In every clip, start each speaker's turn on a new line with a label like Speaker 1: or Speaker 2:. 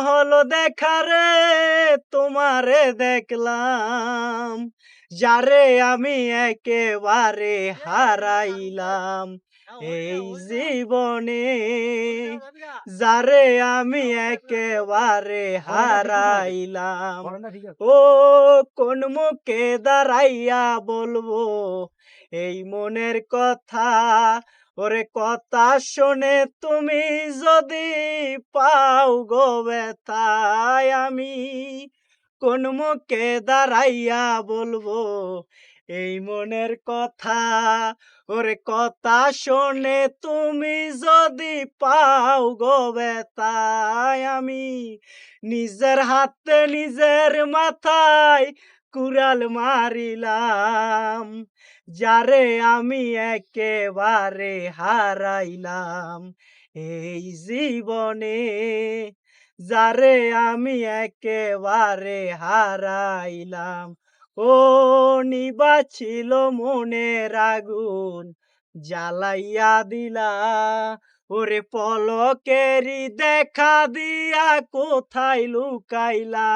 Speaker 1: হলো দেখা রে তোমারে দেখলাম, যারে আমি একেবারে হারাইলাম এই জীবনে, যারে আমি একেবারে হারাইলাম। ও কোন মুখে দাঁড়াইয়া বলবো এই মনের কথা, ওরে কথা শোনে তুমি যদি পাও গো ব্যথায়, আমি কোন মুখে দাঁড়াইয়া বলবো এই মনের কথা, ওরে কথা শোনে তুমি যদি পাও গো ব্যথায়, আমি নিজের হাতে নিজের মাথায় কুড়াল মারিলাম, যারে আমি একেবারে হারাইলাম এই জীবনে, যারে আমি একেবারে হারাইলাম। ও নিবাছিল মনের আগুন জ্বালাইয়া দিলা, ওরে পলকেরই দেখা দিয়া কোথায় লুকাইলা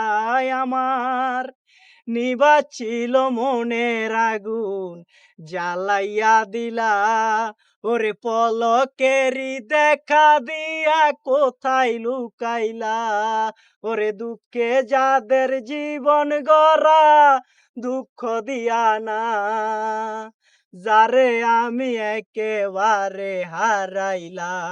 Speaker 1: আমার, নিবাছিল মনের আগুন জ্বালাইয়া দিলা, ওরে পলকেরই দেখা দিয়া কোথায় লুকাইলা, ওরে দুঃখে যাদের জীবন গড়া দুঃখ দিয়া না, যারে আমি একেবারে হারাইলাম।